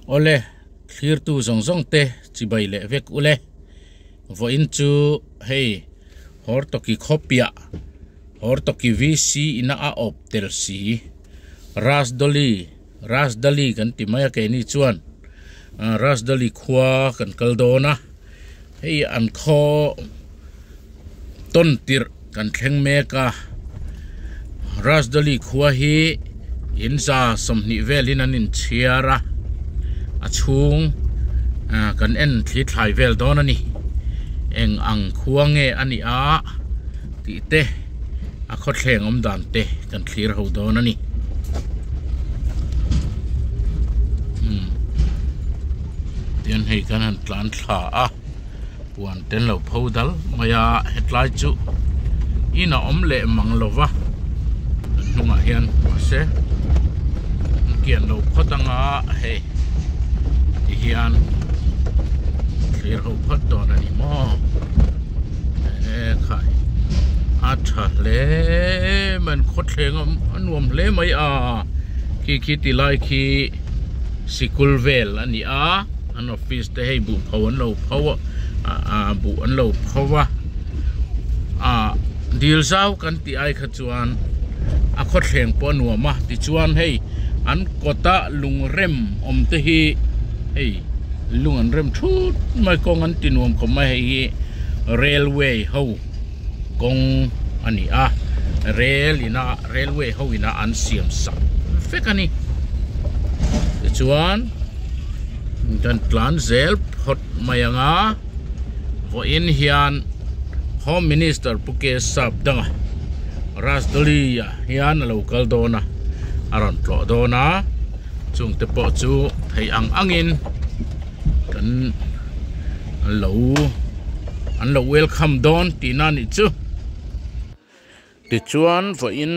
ole clear tu zong te chibai le vek ule vo in chu hey Hortoki khopia Hortoki VC ina a op tel si rasdali kan ti maya ke ni chuan rasdali khua kan kaldona hey an kho ton tir kan thleng me ka rasdali khua hi inza somni velin anin chiara achung kan en thli thlai vel don ani eng ang khuange ani a ti te a kho thleng om dan te kan thlir ho don ani tian hei kan han tlan thla a puan ten lo phodal maya hetlai chu ina om le manglova nunga hian ase kian lo photanga he hian clear ho phot don ani mo khai atha le man khot thleng anuam hle mai a ki ti lai ki sikul vel ani a an office te hei bu phau an lo phau bu an lo phawa deal zau kan ti ai kha chuan a khot thleng po nuama ti chuan hei an kota lungrem om te hi hei lungan rem thut mai kong an tinuam ko mai hei railway ho kong ani a railway ho ina an siam sa fekani ti chuan dan plan zel phot mayanga vo in hian Home Minister Pu K Sapdanga'n rasdali hian local dona aron tlo dona chung te po chu thei angin kan an lo welcome don tina ni chu ti chuan vo in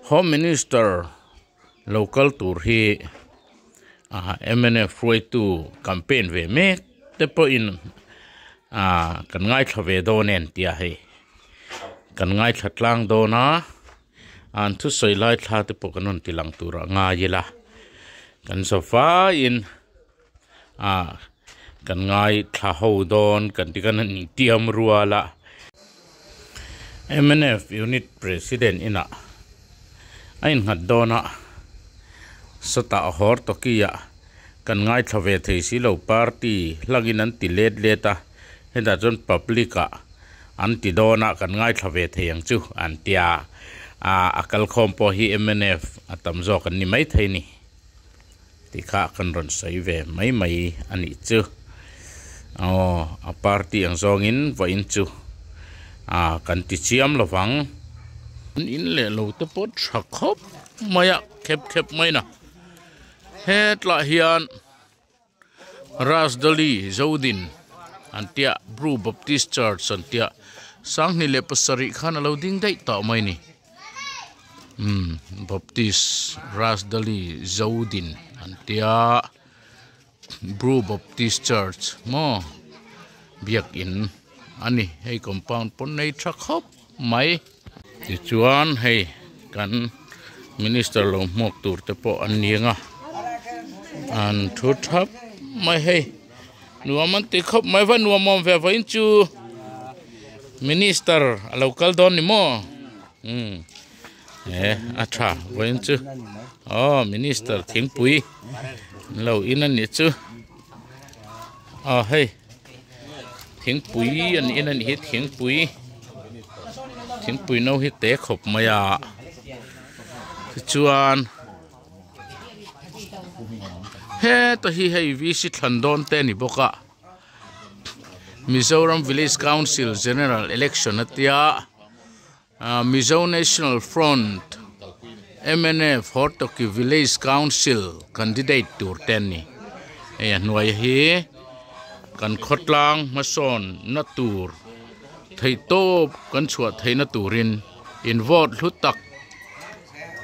Home Minister local tur hi MNF roi tu campaign ve me te po in kan ngai thave donen tia hei kan ngai thatlang dona an thu soilai thla te po kanon tilang tura nga yela kan sofa in kan ngai thla ho don kan ti kan ni tiam ruala MNF unit president ina ain hat dona sota Hortoki ya kan ngai thave thei si lo party lagin an ti leta heda jon publica an ti dona kan ngai thave thei ang chu an tia akal khom po hi MNF atam zo kan ni mai thei ni ti kha kan ron sai ve mai ani chu a party ang zongin vo in chu kan ti chiam lawang in le lo te pot thakop maya khep mai na hetla hian rasdali zodin antia Bru Baptist Church antia sangni le pasari khana lo ding dai ta mai ni Baptist rasdali zodin antia Bru Baptist Church mo biak in ani hei compound pon nei thakop mai ti chuan hei kan minister lo mok tur te po an nianga an thu thap mai hei nuaman ti khop mai va nuamom ve va in chu minister local don ni mo atha va in chu minister thingpui lo in an ni chu hei thingpui an in an hi thingpui no hi te khop maya chuan he to hi hei visit London te ni boka Mizoram Village Council General Election atia Mizo National Front MNF Hortoki Village Council candidate tur ten ni hnuai hi kan khotlang mason na tur thei top kan chhuat thei na turin in vote hlutak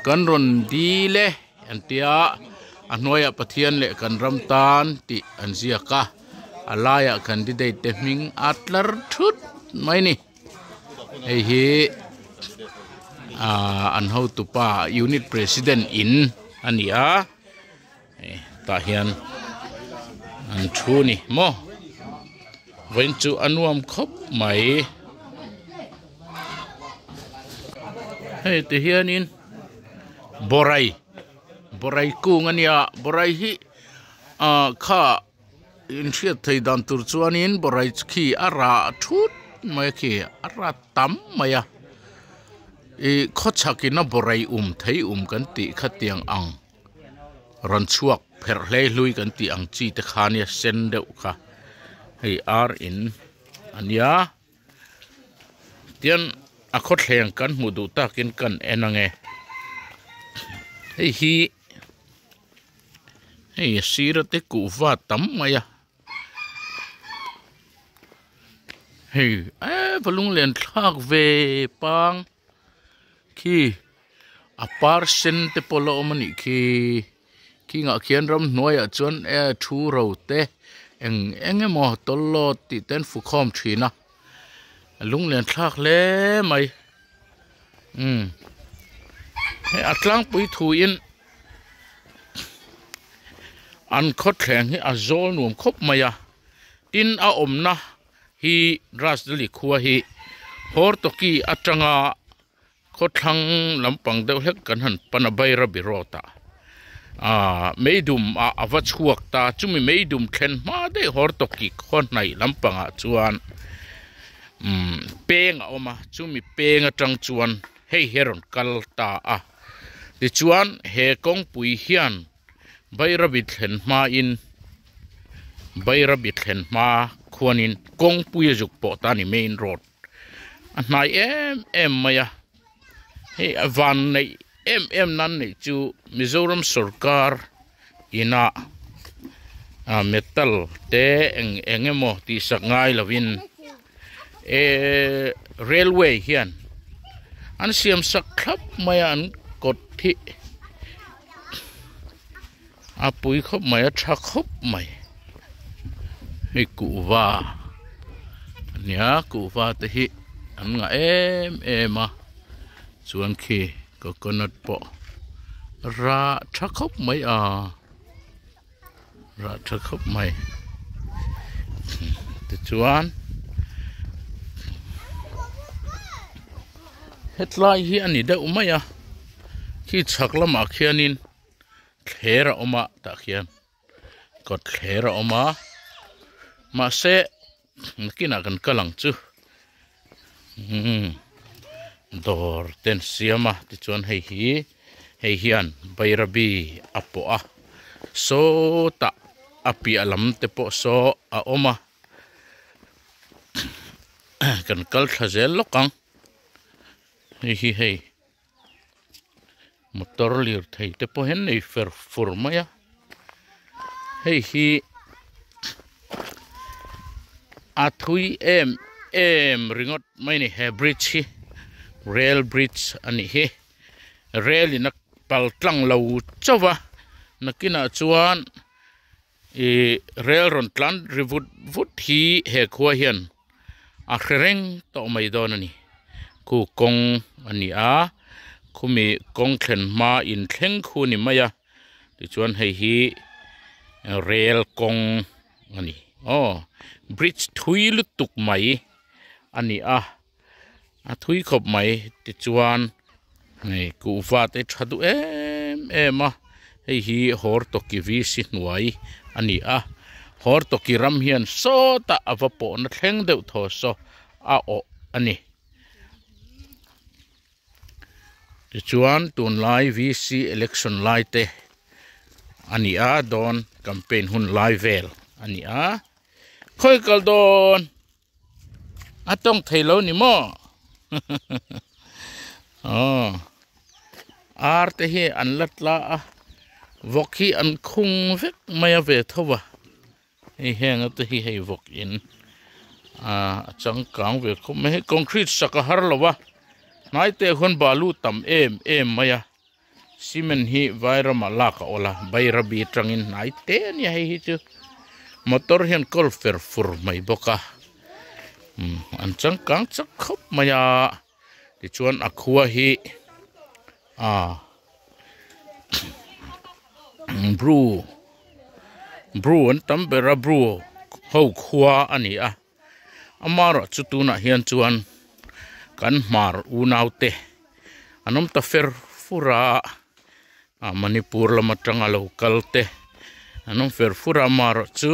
kan ron di le antia hnuai pathian le kan ramtan ti anziaka alaya candidate te ming atlar thut mai ni hei hi an ho tu pa unit president in ania ta hian an thu ni mo wen chu anuam khop mai hei te hian in borai kung ania borai hi kha in thiat thei dan tur chuan in borai khi ara thut mai khi ara tam maya e khochakina borai thei kan ti khatiang ang ran chuak pher hlei hlui kan ti ang chi te khania sen deuh kha hei ar in ania tian a khot thleng kan hmu du takin kan enange hei sira te ku va tam maya hei valung len thak ve pang khi apar sen te polo mani khi nga khian ram hnuai a chuan thu ro te engemaw tollo ti ten fu khom thina lung len thak le mai he atlang pui thu in an khot thleng hi azol nuam khop maya tin a omna hi rasdali khua hi hortoki atanga khothang lampang deuh hlek kan han panabai rabirota meidum awach huak ta chumi meidum thlen ma de hortoki khon nai lampanga chuan peng a oma chumi peng atang chuan hei heron kalta ti chuan he kong pui hian bairabit thlen ma in bairabit thlen ma khuanin kong pui juk po ta ni main road anai em maya hei avan nei em nan nei chu Mizoram sarkar ina metal te engemo ti sangai lovin railway hian an siam sak khlap maya an kot thi apui khop maya tha khop mai hei kuwa ania kuwa te hi an nga ema chuan khi coconut po ra tha khop mai ra tha khop mai te chuan hetlai hi ani da umaya khi chaklama khianin thera oma ta khian ko thera oma ma se kina kan kalang chu dor ten siama ti chuan hei hian bairabi apo so ta api alam te po so a oma kan kal thazel lokang hei motor lir thei te po hen nei fer furmaya hei hi athui em ringot mai ni he bridge hi rail bridge ani hi rail in pal tlang lo chawa nakina chuan rail ron tlan rivut vut hi he khua hian a khreng to mai don ani ku kong ani khumi kong thlen ma in thleng khu ni maya ti chuan hei hi rail kong ani bridge thui lutuk mai ani thui khop mai ti chuan nei ku va te thadu em hei hi hortoki VC hnuai ani hortoki ram hian so ta avapo na thleng deuh tho so ani ti chuan tun lai VC election lai te ani don campaign hun lai vel ani khoi kal don atong thailo ni mo ar te hi an latla vokhi an khung vek maya ve thowa hei heng te hi hei vok in chang kang ve khum me concrete saka har lowa nai te khon balu tam em maya cement hi vairama laka ola bairabi tangin nai te ni hei chu motor hian kol fer fur mai boka an chang kang chak khop maya ti chuan a khua hi brew brew an tam bera brew ho khua ani a amaro chu tu na hian chuan kan mar unaute anom ta fer fura a Manipur lama tanga local te anom fer fura maro chu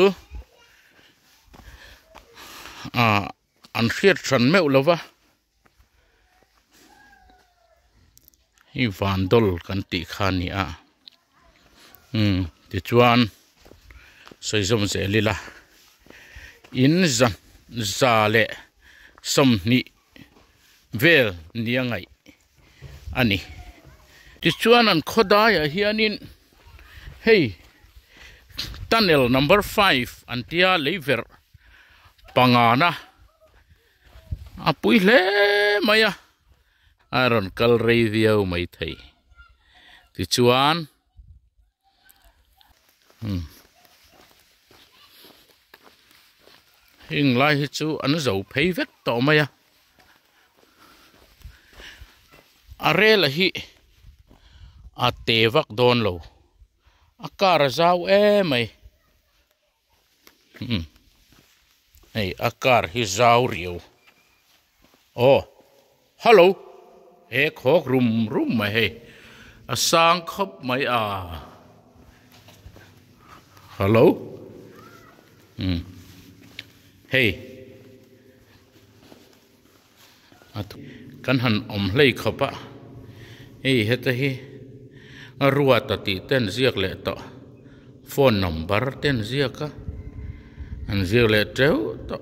an khiat tran meu lova hi vandol kan ti khani a ti chuan soizom ze lila in zan zale somni vel niangai ani ti chuan an khodaya hianin hey tunnel number 5 antia lever pangana apui hle maya aron kal radio mai thei ti chuan hing lai hi chu an zo phei vek to maya are la hi a tevak don lo akar zau mai hey akar hi zau riu oh hello ek hok rum mai hey asang khop mai hello hey kan han hlei khopa hey heta hi arua tati ten ziak le to phone number ten ziaka an ziak le treu to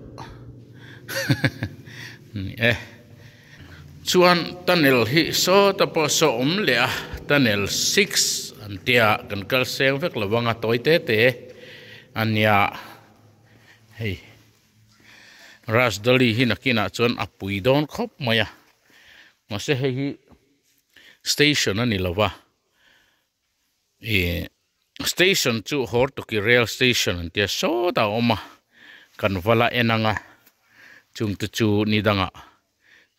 chuan tunnel hi so ta po so le a tunnel 6 an tia kan kal seng vek lawanga toite te ania hey rasdali hi nakina chuan apui don khop maya mase hi station ani lawa station chu Hortoki rail station antia so da oma kan vala enanga chung tu chu nidanga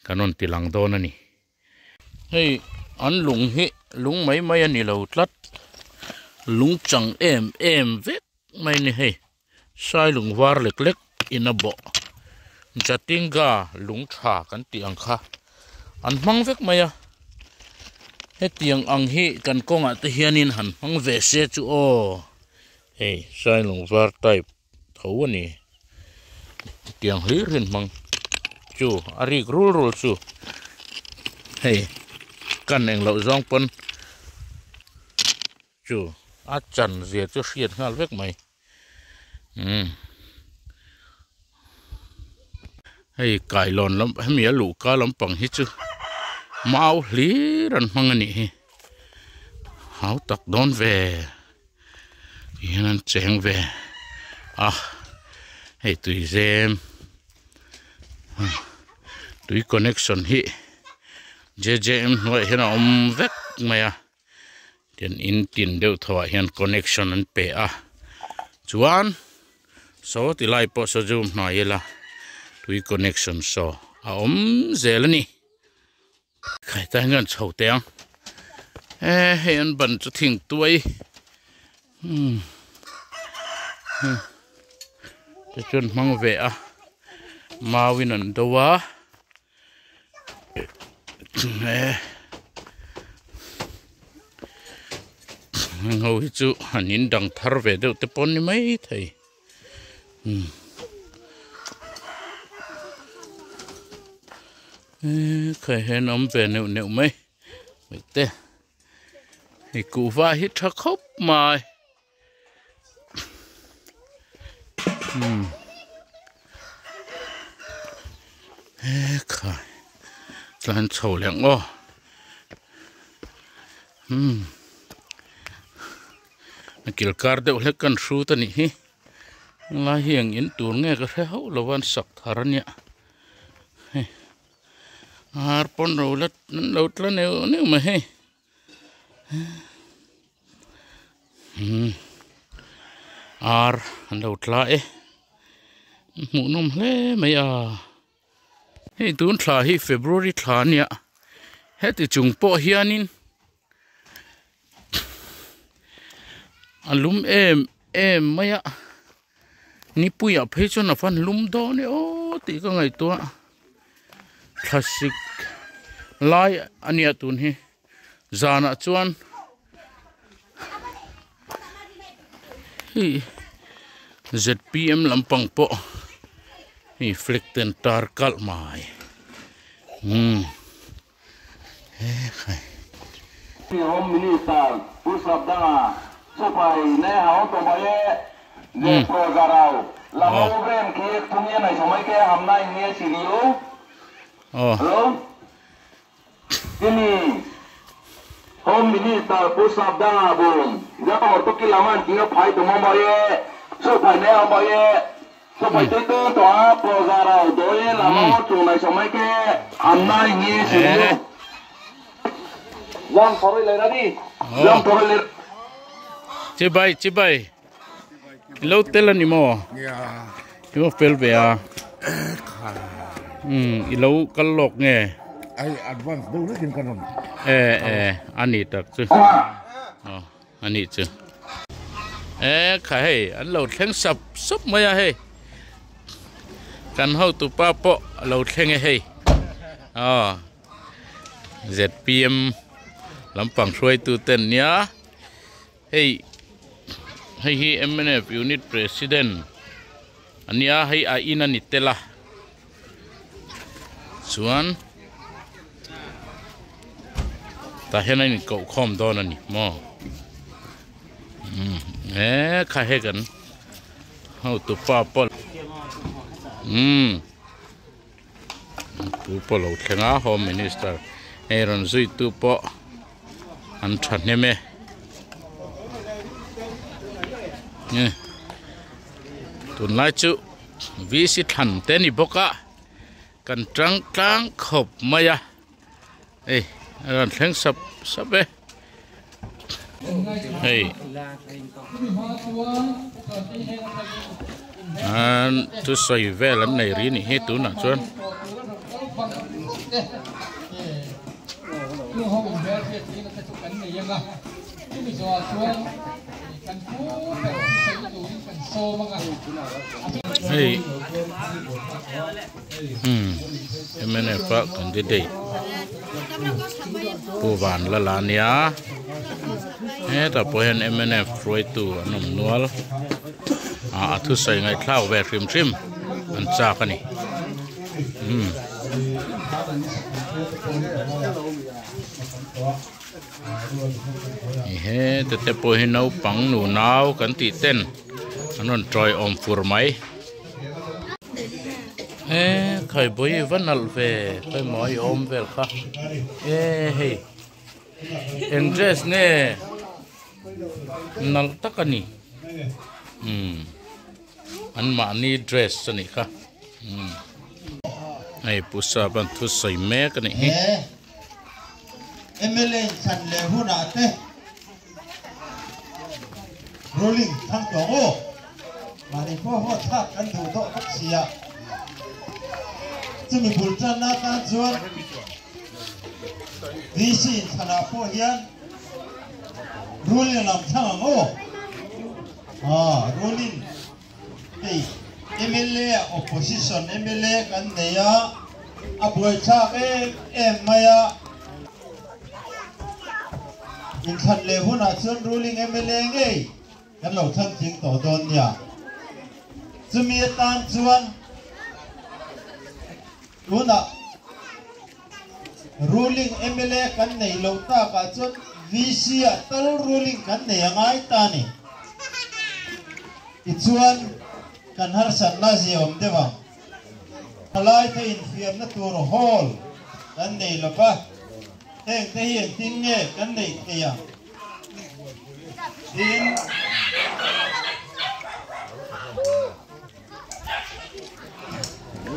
kanon tilang don ani hey an lung hi lung mai ani lo tlat lung chang em vek mai ni hey sai lung war lek in a bo jatinga lung tha kan ti angkha an mang vek maya he tiang ang hi kan konga te hianin han mang ve se chu o hey sai lung war type thau ani tiang hi rin mang chu ari rul chu hey kan eng lo zong pon chu a chan zia chu hriat ngal vek mai hey kai lon lam hemi lu ka lam pang hi chu mau hli ran mang ani hi hau tak don ve hian cheng ve hey tui zem tui connection hi JJM hnuai hian vek maya ten in tin deuh thawa hian connection an pe chuan so ti lai po so zoom hnuai la tui connection so zelani khai ta ngan chho teang he an ban chu thing tuai te chun mang ve mawin an dowa ngau hi chu hanin dang thar ve deuh te pon ni mai thei khai hen ve neu mai te hi ku va hi tha khop mai khai tlan chho leng kil kar deuh hlek kan hru ta ni hi la hiang in tur nge ka hre ho lowan sak tharania ar pon rolat lo tla neu ma he ar lo tla mu nom hle mai hei tun thla hi February thla nia heti chung po hianin alum em mày ạ ni pui à phê cho nó phân lum đó nè ô tí có ngày tua classic lai anh ạ tuần hi già nè chuan hi ZPM lampang po hi flikten tar kal mai hôm minister Pu K Sapdanga'n supaya ne hao to baye le progarau la program ki punya nai somai ke hamna ini siriu hello ini home minister Pu K Sapdanga'n bun ja Hortoki laman tinga phai to baye supaya ne hao baye supaya itu to progarau doye lama to nai somai ke hamna ini siriu Lang thổi lên đó đi. Lang thổi lên. Chị bay. Lâu tên là gì mò? Chúng nó phèn về à? Lâu cắt lọc nghe. Ai advance đâu đó tiền con. Anh ấy đặc chứ. Anh ấy chứ. Khai anh lâu thèn sập mấy à hey. Căn hậu tụ pa po lâu thèn hey. ZPM lampang suai tu ten ya hey MNF unit president ania hey aina nitela chuan ta hena ni ko khom don ani mo kha he gan how to pa pol tu polo thenga home minister Aaron zui tu po anh thật nè mẹ tuần lai chú VC thằng tên đi bốc á cần trắng khop mày à rồi thằng sập ấy tôi xoay về lần này rí này hết tú nào chuan MNF Pak candidate Puvan lalania tapohen MNF Roy tu anom nual thu sai ngai thlau ve trim an cha kani te pohen nau pang nu nau kan ti ten anon troi om fur mai khai boi vanal ve khai moi om vel kha hey engres ne nal takani an ma ni dress ani kha ai pusa ban thu sai me kani MLA chan le huna te rolling thang tongo mani po ho thak kan du do tak sia chumi bulchan na ta chuan VC thana po hian rolling lam thang ngo rolling ei MLA opposition MLA kan neya abuai chak em maya in khan le huna chuan ruling MLA ngei kan lo than thing to don ya chumi tan chuan huna ruling MLA kan nei lo ta ka chuan VC a tal ruling kan nei angai ta ni i chuan kan har san na ziom dewa halai te in fiam na tur hall kan nei lo pa heng te hiền tin nghe kan nei te ya tin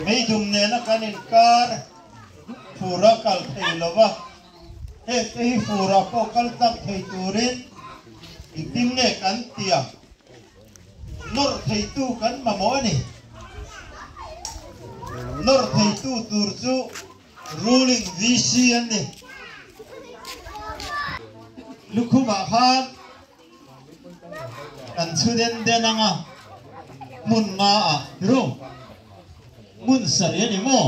mấy dùm nè nó kan in kar phura kal thei lo wa heng te hi phura po kal tak thei turin tin nghe kan tia nor thei tu kan ma mo ni nor thei tu tur chu ruling VC an ni lukhuma khan kan chuden denanga mun nga a ro mun sari ni mo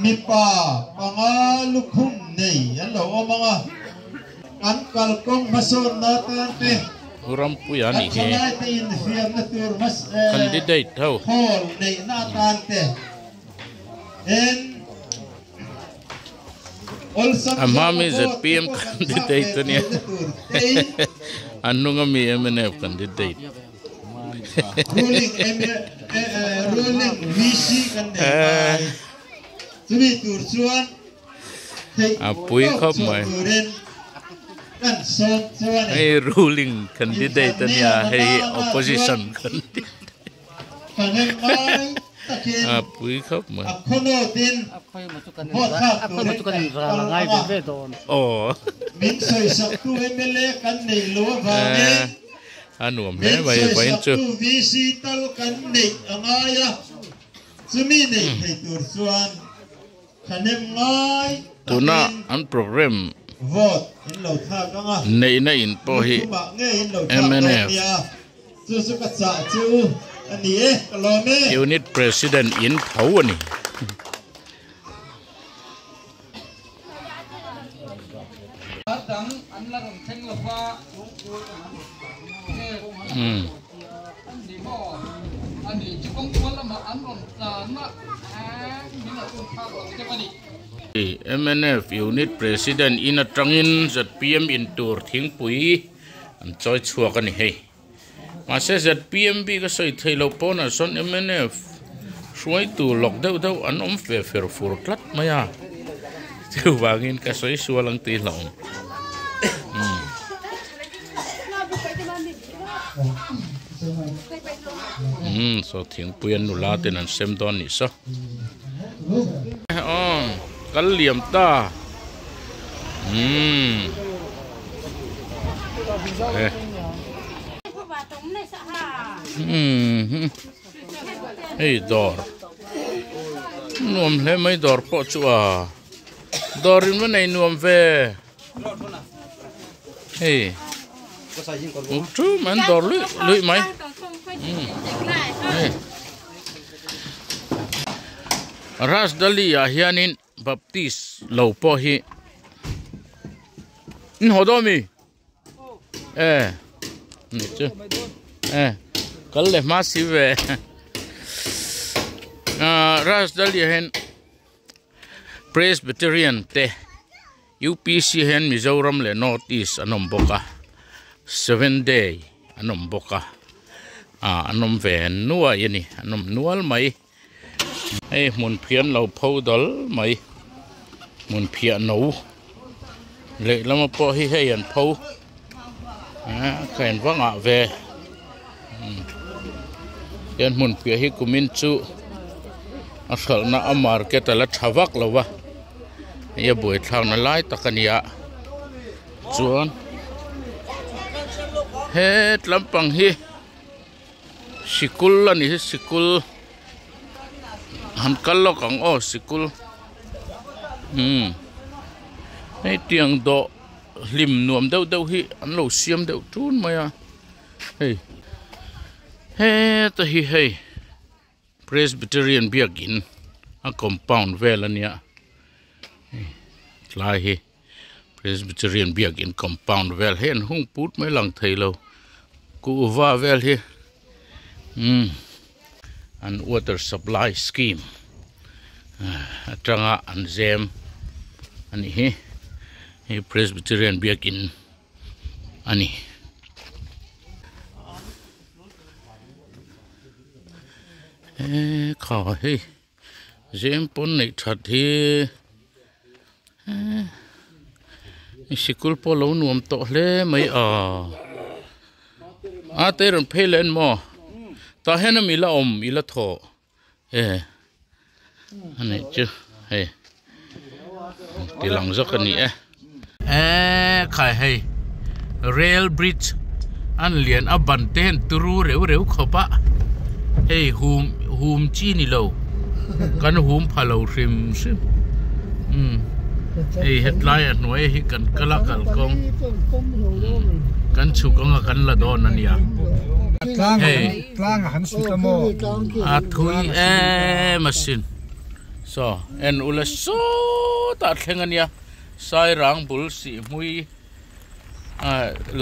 mi pa panga lukhum nei alo mga kan kalkong mason na tante uram puya ni he candidate thau hol nei na tante en amami ZPM candidate ni anunga mi MNF candidate ruling VC candidate tumi tur chuan apui khop mai kan son chuan hey ruling candidate ni hey opposition candidate apui khop mai akhono din oh min soi sak tu MLA kan nei lo va ne anuam he vai chu VC tal kan nei angaya chumi nei thei tur chuan khanem ngai tuna an program vote in lo tha kanga nei na in po hi MNF chu su ka cha chu ani e kalome unit president in thau ani MNF unit president in a trangin ZPM in tur thing pui an choi chuak ani hei ma se ZPM bi ka soi thailo pon a son MNF suai tu lok deuh an om fe fer fur tlat maya chu wangin ka soi sualang ti hlong so thing pui an nula ten an sem don ni so kal liam ta hey dor nuam le mai dor po chua dorin ma nei nuam ve hey tu man dor lui mai ras dali a hianin baptist lo po hi hodomi ni chu kal le ma si ve ras dali hen Presbyterian te UPC hen Mizoram le North East anom boka 7 day anom boka anom ve nuwa yani anom nual mai hey mun phian lo phodol mai mun phia no le lama po hi hey an pho khain wanga ve yan mun phia hi kumin chu asal na market ala thawak lawa ya boi thang na lai takania chuan he tlampang hi sikul ani sikul han kalok ang sikul hey tiang do lim nuam deuh hi an lo siam deuh tun maya hey ta hi hey Presbyterian biakin a compound velania tlai hi Presbyterian biakin compound vel hen hung put mai lang thailo ku wa vel hi an water supply scheme atanga an zem ani hi Presbyterian biakin ani khảo hi zem pon nei that hi sikul po lo nuam to hle mai te ron phelen mo ta hena mi la om i la tho ani chu he ti lang zak ani khai hei rail bridge an lian a ban ten turu reu khopa hey hum chi ni lo kan hum phalo rim sim hey headline hnuai hi kan kala kal kong kan chu konga kan la don ania hey tlang han su ta mo a thui machine so en ula so ta thlengania sai rang bul si hui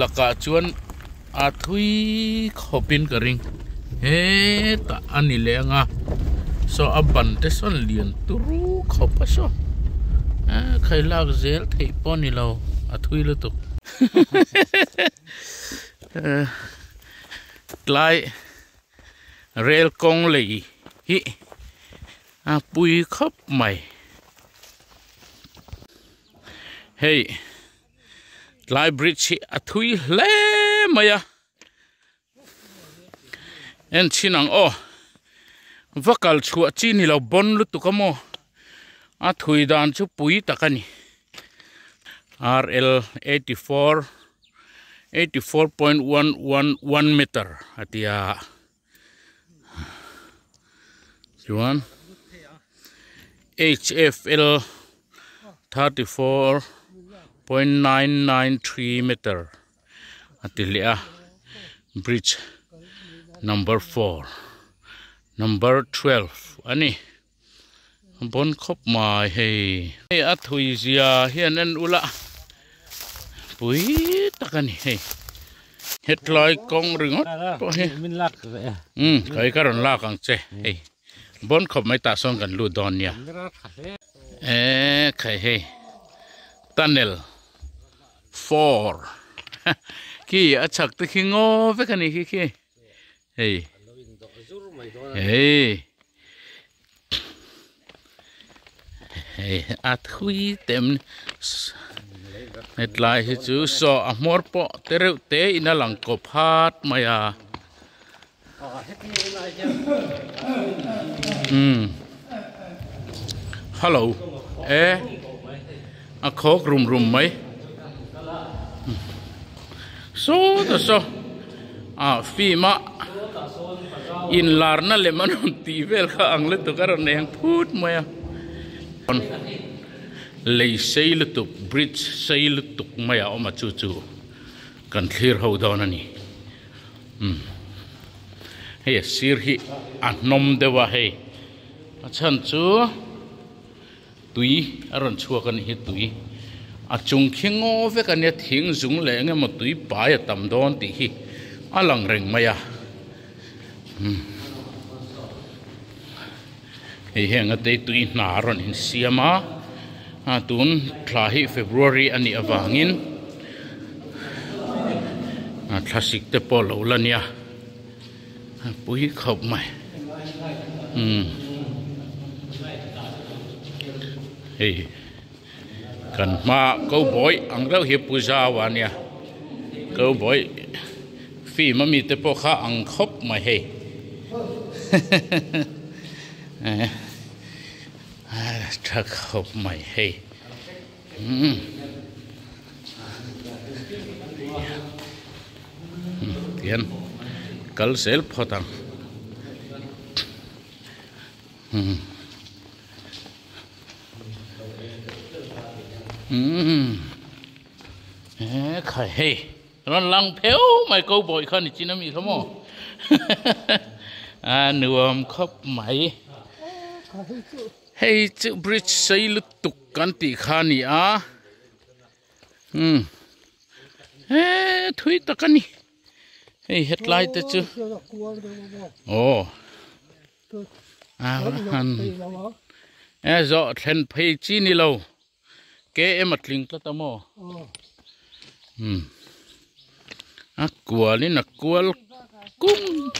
laka chuan a thui khopin ka ring he ta ani lenga so aban te son lian turu khopa so khai lak zel thei poni lo a thui lu tu tlai rail kong lei hi a pui khop mai hey tlai bridge a thui hle maya en chinang o vakal chua chi ni lo bon lu tu kamo a thui dan chu pui takani RL 84.111 meter atia Juan HFL 34.993 meter atilia bridge number 4 number 12 ani bon khop mai hey a thui zia hian an ula pui takani hey hetlai kong ringot to he min lak kai karon la kang che hey bon khop mai ta song kan lu don nia khai hey tunnel 4 ki achak te khingo ve kani ki hey hey hey at hui tem net lai hi chu so a mor po tereu te ina lang ko phat maya hello a khok rum mai so fi ma in larna le manon ti vel kha angle to karon neng phut maya lei sail to bridge sail to maya oma chu kan clear ho down ani hey sir hi anom dewa hey achan chu tui aron chua kan hi tui a chung khingo ve kan ya thing zung le nge mo tui pa ya tam don ti hi alang reng maya hey heng ate tui na ron in siama tun tlahi February ani awangin classic te polo lania pui khop mai hey kan ma cowboy ang rau hi puja wania cowboy fi mami te po kha ang khop mai hey chắc khóc mày hay tiền cල් sel photang khai hay nó lăng phéo mày câu bội khăn thì chỉ nó mi không nuông khóc mày hey chữ bridge xây lụt tục căn tỷ khani hey thui ta kani hey headlight ta chứ han zo then phei chi ni lo ke em atling ta tamo kual ni na kual kum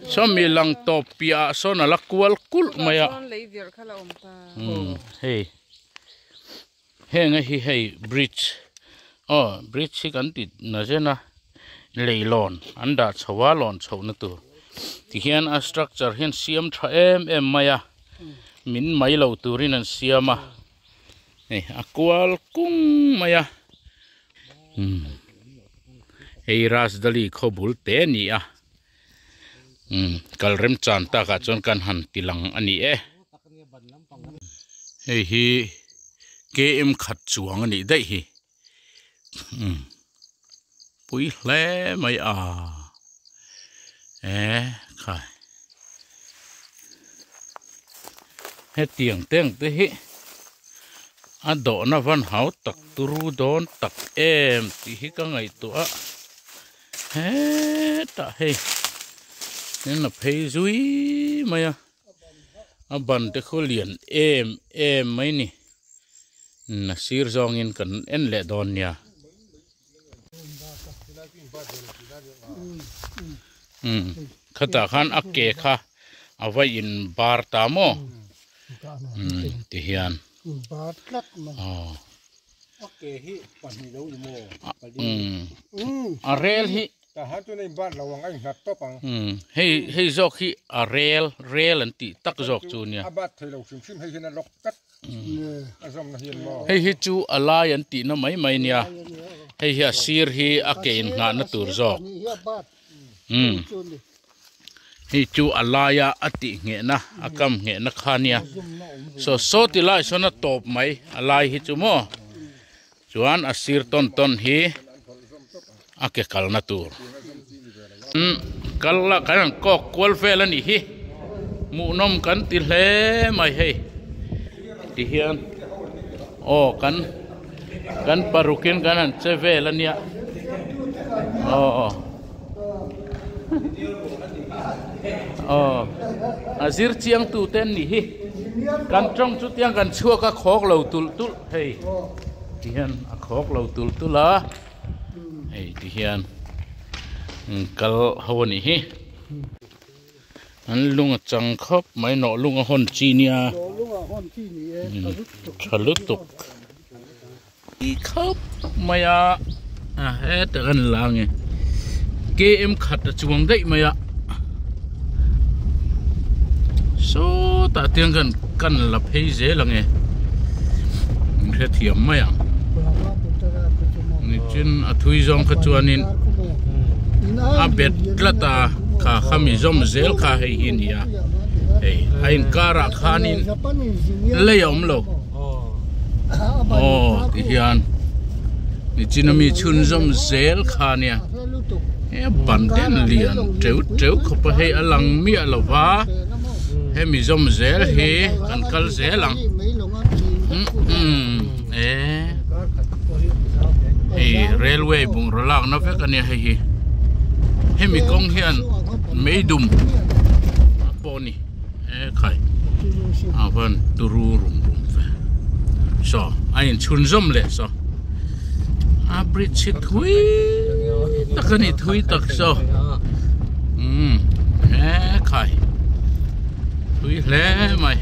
so mi lang topia so na lakwal kul maya hey nga hi bridge bridge hi kan ti na jena leilon anda chawalon chawna tu ti hian a structure hian siam tha em maya min mai lo turin an siama akwal kung maya hey rasdali khobul te ni kalrem chan ta ka chon kan han tilang ani hey hi km khat chuang ani dai hi bụi lé mày à khai hết tiếng tới hết độ nó vẫn hảo tắc tru đón tắc em thì hết các ngày tụa hết ta hay nên là phải duy mày bận tới khối liền em mấy nè là xir rong in cần en lệ đòn nha khát ta khan ác kê kha avai in bar ta mo thì hiền rel hi hay dọc hi rel anh ti tắc dọc chu nha hay hi chu alai anh ti nó mấy nha hay hi sir hi akein nga na tur dọc hi chu alaya ati nge na akam nge na khania so ti lai so na top mai alai hi chu mo chuan asir ton hi ake kal na tur kala kan ko kwal fel ani hi mu nom kan ti hle mai hei ti hian kan parukin kan an che vel ania azir chiang tu ten ni hi kan trong chu tiang kan chua ka khok lo tul hei ti hian a khok lo tul la hei ti hian kal hawani hi an lunga chang khop mai no lunga hon chi nia chalutuk i khop maya he ta kan lange ke em khat chuang dei maya so ta tiếng cần là phê dễ là nghe sẽ thiểm mày à trên thui dòng khát chuan in bet là ta khá khami dòng dễ khá hay hin ya hay cara khanin lấy ông lo thì hiền trên mi chun dòng dễ khá nè bản đen liền trêu không phải hay alang mi là vá he mi zom zel he kan kal zelang railway bung rolak na vek ani he mi kong hian meidum poni khai avan turu rum ve so ain chun zom le so bridge thui takani thui tak so khai thui le mai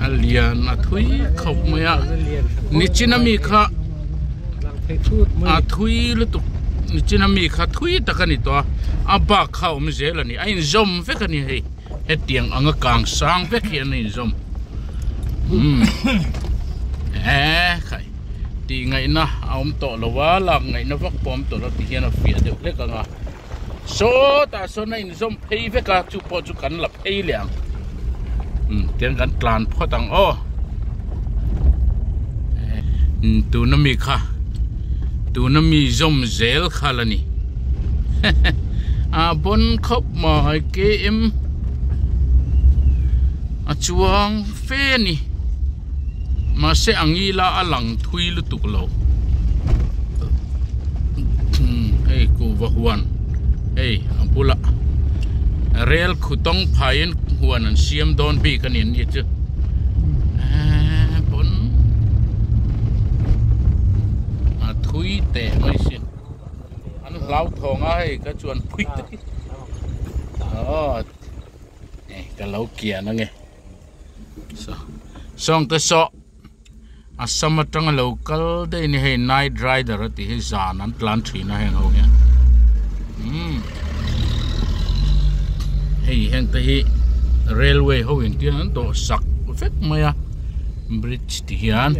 alian thui khop maya nichinami kha thui lu tu nichinami kha thui takani to aba khau mi zelani ain zom vekani he hetiang anga kang sang vek hian in zom khai ti ngai na aum to lowa la ngai na vak pom to ti hian a fia de le ka nga so ta so na in zom phei ve ka chu po chu kan la phei liang tiang kan tlan pho tang tu na mi zom zel khalani a bon khop ma ke em a chuang fe ni mà sẽ angi la alang thui lu tuk lo hey ku wa huan hey ampula rel khutong phain huan an siam don bi kanin ni chu bon a thui te mai sin an lau thong ai ka chuan phui ka lau kia na nge so song ta so asama tang local day ni hey night rider ti he zan an tlan thri na heng ho ya hey heng te hi railway ho in tian an to sak fek maya bridge ti hian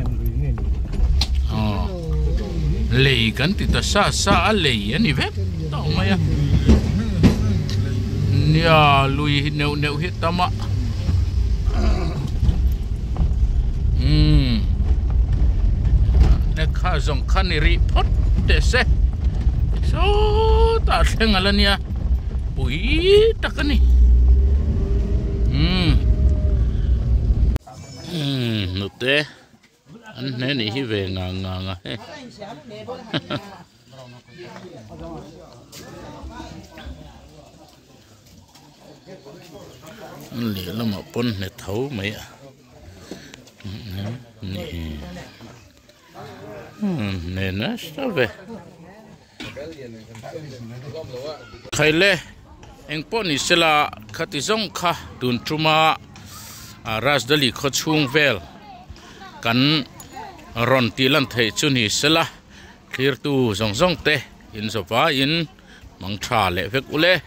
lei kan ti ta sa a lei ani vek to maya nia lui neu hi tama nè khá dòng khá nì rì phốt để xe số ta xem là nha bụi đặc cái này nụ tê anh nè nì hi về ngang ngang à lì là một con nè thấu mấy à nè nó sao về khai lệ anh bọn này sẽ là khát giống khá đun chuma rasdali khó chung vel cắn ron tì lần thấy chun hi sẽ là clear tu giống giống tê in so va in mang trà lệ vek ule